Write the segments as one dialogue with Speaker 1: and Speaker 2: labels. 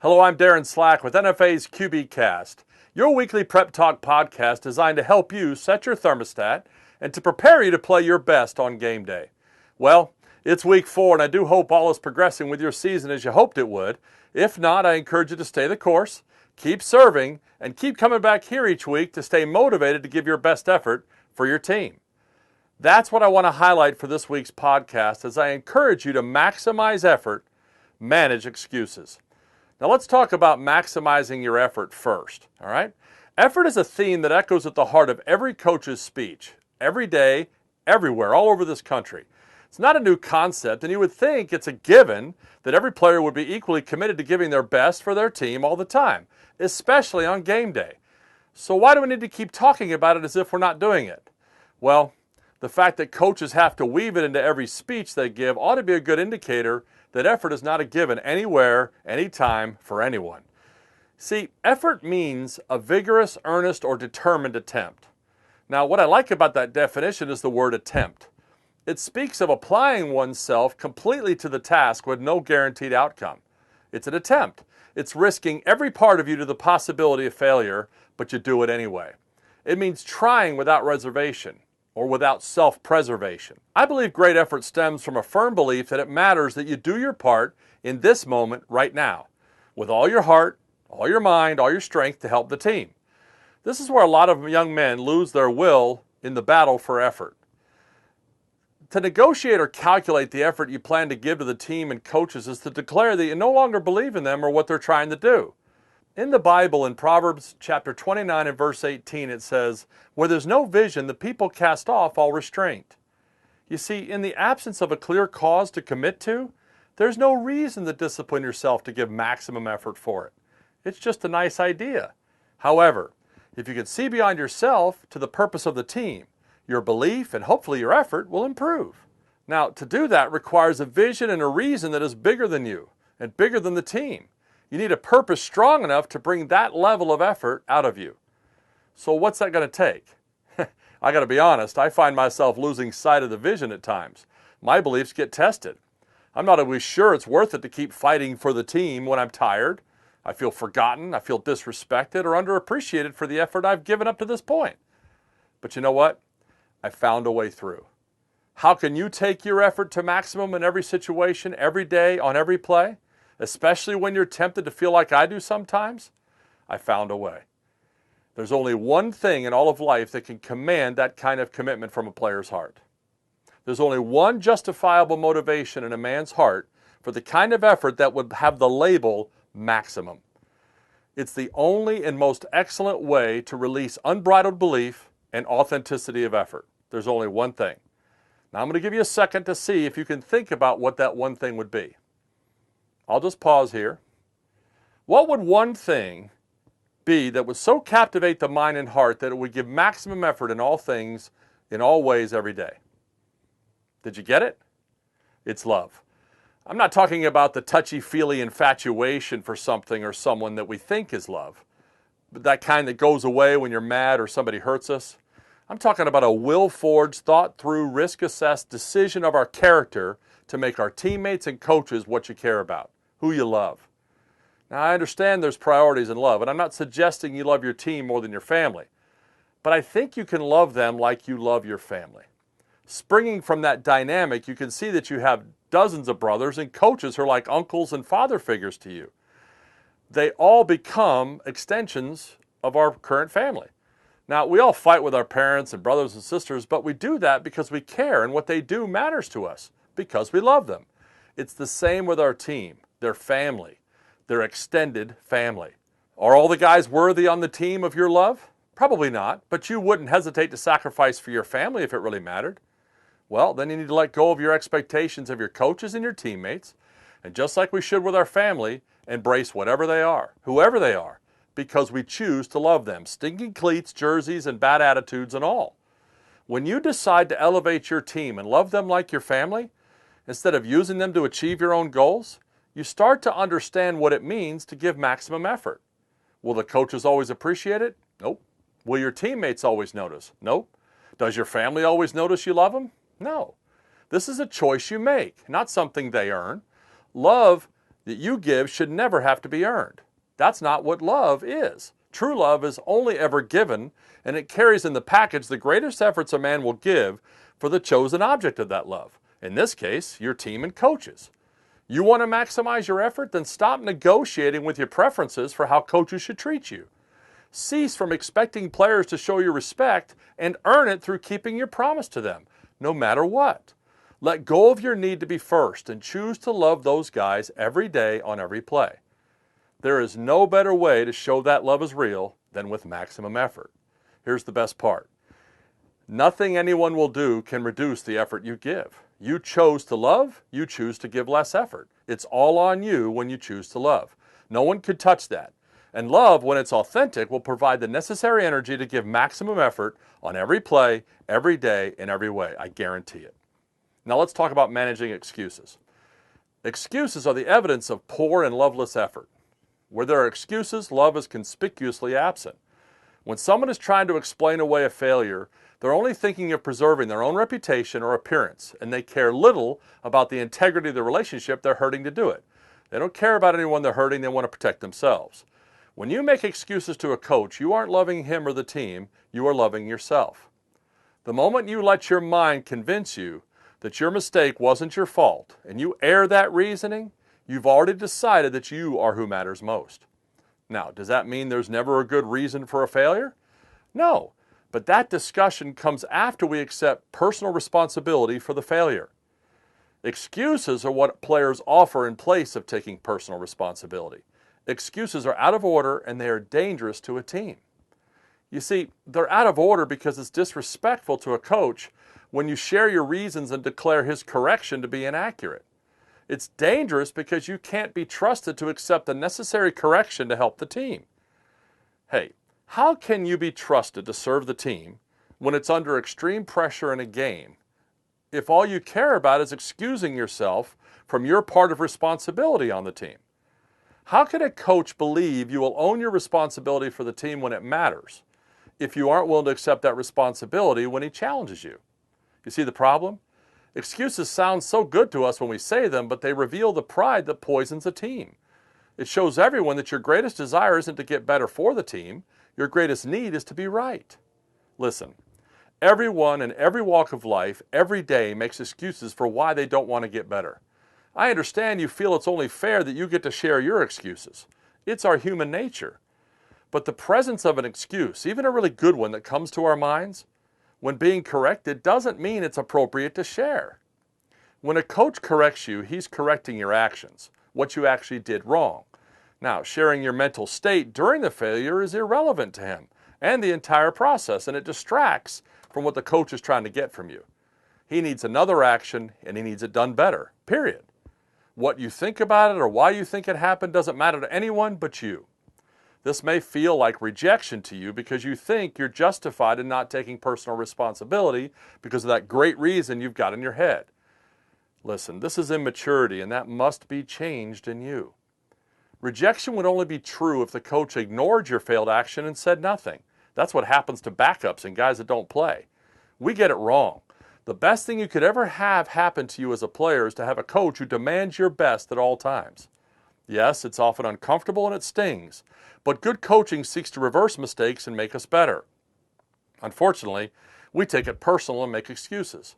Speaker 1: Hello, I'm Darren Slack with NFA's QB Cast, your weekly prep talk podcast designed to help you set your thermostat and to prepare you to play your best on game day. Well, it's week 4 and I do hope all is progressing with your season as you hoped it would. If not, I encourage you to stay the course, keep serving, and keep coming back here each week to stay motivated to give your best effort for your team. That's what I want to highlight for this week's podcast as I encourage you to maximize effort, manage excuses. Now let's talk about maximizing your effort first, all right? Effort is a theme that echoes at the heart of every coach's speech, every day, everywhere, all over this country. It's not a new concept, and you would think it's a given that every player would be equally committed to giving their best for their team all the time, especially on game day. So why do we need to keep talking about it as if we're not doing it? Well, the fact that coaches have to weave it into every speech they give ought to be a good indicator that effort is not a given anywhere, anytime, for anyone. See, effort means a vigorous, earnest, or determined attempt. Now, what I like about that definition is the word attempt. It speaks of applying oneself completely to the task with no guaranteed outcome. It's an attempt. It's risking every part of you to the possibility of failure, but you do it anyway. It means trying without reservation, or without self-preservation. I believe great effort stems from a firm belief that it matters that you do your part in this moment right now, with all your heart, all your mind, all your strength to help the team. This is where a lot of young men lose their will in the battle for effort. To negotiate or calculate the effort you plan to give to the team and coaches is to declare that you no longer believe in them or what they're trying to do. In the Bible, in Proverbs chapter 29 and verse 18, it says, "Where there's no vision, the people cast off all restraint." You see, in the absence of a clear cause to commit to, there's no reason to discipline yourself to give maximum effort for it. It's just a nice idea. However, if you can see beyond yourself to the purpose of the team, your belief and hopefully your effort will improve. Now, to do that requires a vision and a reason that is bigger than you and bigger than the team. You need a purpose strong enough to bring that level of effort out of you. So what's that going to take? I got to be honest, I find myself losing sight of the vision at times. My beliefs get tested. I'm not always sure it's worth it to keep fighting for the team when I'm tired. I feel forgotten, I feel disrespected, or underappreciated for the effort I've given up to this point. But you know what? I found a way through. How can you take your effort to maximum in every situation, every day, on every play? Especially when you're tempted to feel like I do sometimes? I found a way. There's only one thing in all of life that can command that kind of commitment from a player's heart. There's only one justifiable motivation in a man's heart for the kind of effort that would have the label maximum. It's the only and most excellent way to release unbridled belief and authenticity of effort. There's only one thing. Now I'm going to give you a second to see if you can think about what that one thing would be. I'll just pause here. What would one thing be that would so captivate the mind and heart that it would give maximum effort in all things, in all ways, every day? Did you get it? It's love. I'm not talking about the touchy-feely infatuation for something or someone that we think is love, but that kind that goes away when you're mad or somebody hurts us. I'm talking about a will-forged, thought-through, risk-assessed decision of our character to make our teammates and coaches what you care about, who you love. Now, I understand there's priorities in love, and I'm not suggesting you love your team more than your family, but I think you can love them like you love your family. Springing from that dynamic, you can see that you have dozens of brothers and coaches who are like uncles and father figures to you. They all become extensions of our current family. Now, we all fight with our parents and brothers and sisters, but we do that because we care and what they do matters to us, because we love them. It's the same with our team, their family, their extended family. Are all the guys worthy on the team of your love? Probably not, but you wouldn't hesitate to sacrifice for your family if it really mattered. Well, then you need to let go of your expectations of your coaches and your teammates, and just like we should with our family, embrace whatever they are, whoever they are, because we choose to love them, stinking cleats, jerseys, and bad attitudes and all. When you decide to elevate your team and love them like your family, instead of using them to achieve your own goals, you start to understand what it means to give maximum effort. Will the coaches always appreciate it? Nope. Will your teammates always notice? Nope. Does your family always notice you love them? No. This is a choice you make, not something they earn. Love that you give should never have to be earned. That's not what love is. True love is only ever given, and it carries in the package the greatest efforts a man will give for the chosen object of that love. In this case, your team and coaches. You want to maximize your effort? Then stop negotiating with your preferences for how coaches should treat you. Cease from expecting players to show you respect and earn it through keeping your promise to them, no matter what. Let go of your need to be first and choose to love those guys every day on every play. There is no better way to show that love is real than with maximum effort. Here's the best part. Nothing anyone will do can reduce the effort you give. You chose to love, you choose to give less effort. It's all on you when you choose to love. No one could touch that. And love, when it's authentic, will provide the necessary energy to give maximum effort on every play, every day, in every way. I guarantee it. Now let's talk about managing excuses. Excuses are the evidence of poor and loveless effort. Where there are excuses, love is conspicuously absent. When someone is trying to explain away a failure, they're only thinking of preserving their own reputation or appearance, and they care little about the integrity of the relationship they're hurting to do it. They don't care about anyone they're hurting, they want to protect themselves. When you make excuses to a coach, you aren't loving him or the team, you are loving yourself. The moment you let your mind convince you that your mistake wasn't your fault, and you air that reasoning, you've already decided that you are who matters most. Now, does that mean there's never a good reason for a failure? No, but that discussion comes after we accept personal responsibility for the failure. Excuses are what players offer in place of taking personal responsibility. Excuses are out of order and they are dangerous to a team. You see, they're out of order because it's disrespectful to a coach when you share your reasons and declare his correction to be inaccurate. It's dangerous because you can't be trusted to accept the necessary correction to help the team. Hey, how can you be trusted to serve the team when it's under extreme pressure in a game if all you care about is excusing yourself from your part of responsibility on the team? How can a coach believe you will own your responsibility for the team when it matters if you aren't willing to accept that responsibility when he challenges you? You see the problem? Excuses sound so good to us when we say them, but they reveal the pride that poisons a team. It shows everyone that your greatest desire isn't to get better for the team. Your greatest need is to be right. Listen, everyone in every walk of life, every day, makes excuses for why they don't want to get better. I understand you feel it's only fair that you get to share your excuses. It's our human nature. But the presence of an excuse, even a really good one that comes to our minds, when being corrected, doesn't mean it's appropriate to share. When a coach corrects you, he's correcting your actions, what you actually did wrong. Now, sharing your mental state during the failure is irrelevant to him and the entire process, and it distracts from what the coach is trying to get from you. He needs another action, and he needs it done better, period. What you think about it or why you think it happened doesn't matter to anyone but you. This may feel like rejection to you because you think you're justified in not taking personal responsibility because of that great reason you've got in your head. Listen, this is immaturity, and that must be changed in you. Rejection would only be true if the coach ignored your failed action and said nothing. That's what happens to backups and guys that don't play. We get it wrong. The best thing you could ever have happen to you as a player is to have a coach who demands your best at all times. Yes, it's often uncomfortable and it stings, but good coaching seeks to reverse mistakes and make us better. Unfortunately, we take it personal and make excuses.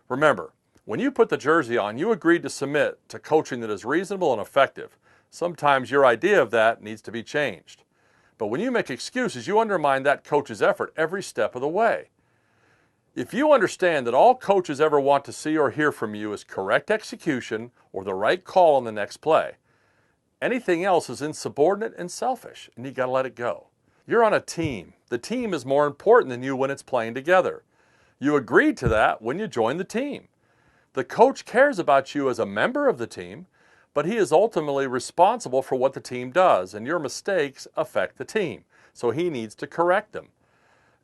Speaker 1: Remember, when you put the jersey on, you agreed to submit to coaching that is reasonable and effective. Sometimes your idea of that needs to be changed. But when you make excuses, you undermine that coach's effort every step of the way. If you understand that all coaches ever want to see or hear from you is correct execution or the right call on the next play, anything else is insubordinate and selfish, and you got to let it go. You're on a team. The team is more important than you when it's playing together. You agreed to that when you joined the team. The coach cares about you as a member of the team, but he is ultimately responsible for what the team does, and your mistakes affect the team, so he needs to correct them.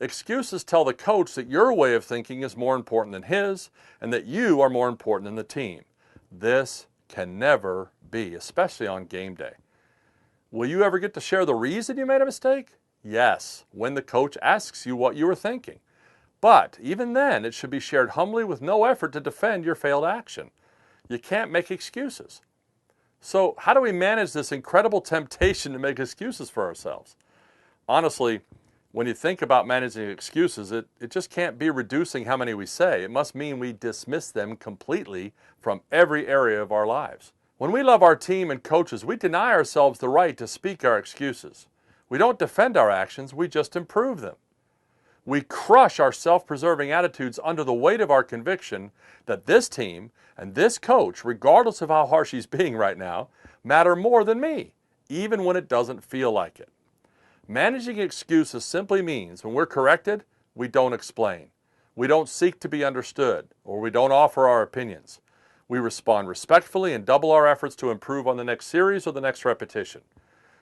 Speaker 1: Excuses tell the coach that your way of thinking is more important than his, and that you are more important than the team. This can never be, especially on game day. Will you ever get to share the reason you made a mistake? Yes, when the coach asks you what you were thinking. But even then, it should be shared humbly with no effort to defend your failed action. You can't make excuses. So how do we manage this incredible temptation to make excuses for ourselves? Honestly, when you think about managing excuses, it just can't be reducing how many we say. It must mean we dismiss them completely from every area of our lives. When we love our team and coaches, we deny ourselves the right to speak our excuses. We don't defend our actions, we just improve them. We crush our self-preserving attitudes under the weight of our conviction that this team and this coach, regardless of how harsh he's being right now, matter more than me, even when it doesn't feel like it. Managing excuses simply means when we're corrected, we don't explain. We don't seek to be understood, or we don't offer our opinions. We respond respectfully and double our efforts to improve on the next series or the next repetition.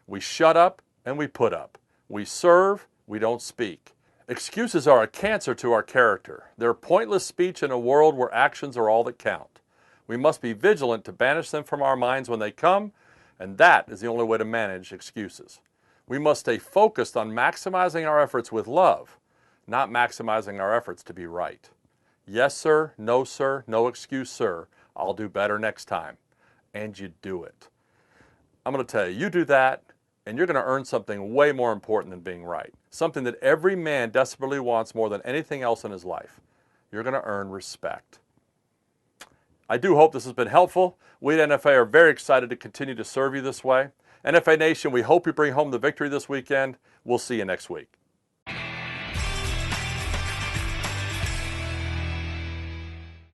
Speaker 1: We shut up and we put up. We serve, we don't speak. Excuses are a cancer to our character. They're pointless speech in a world where actions are all that count. We must be vigilant to banish them from our minds when they come, and that is the only way to manage excuses. We must stay focused on maximizing our efforts with love, not maximizing our efforts to be right. Yes, sir. No, sir. No excuse, sir. I'll do better next time. And you do it. I'm going to tell you, you do that, and you're going to earn something way more important than being right. Something that every man desperately wants more than anything else in his life. You're going to earn respect. I do hope this has been helpful. We at NFA are very excited to continue to serve you this way. NFA Nation, we hope you bring home the victory this weekend. We'll see you next week.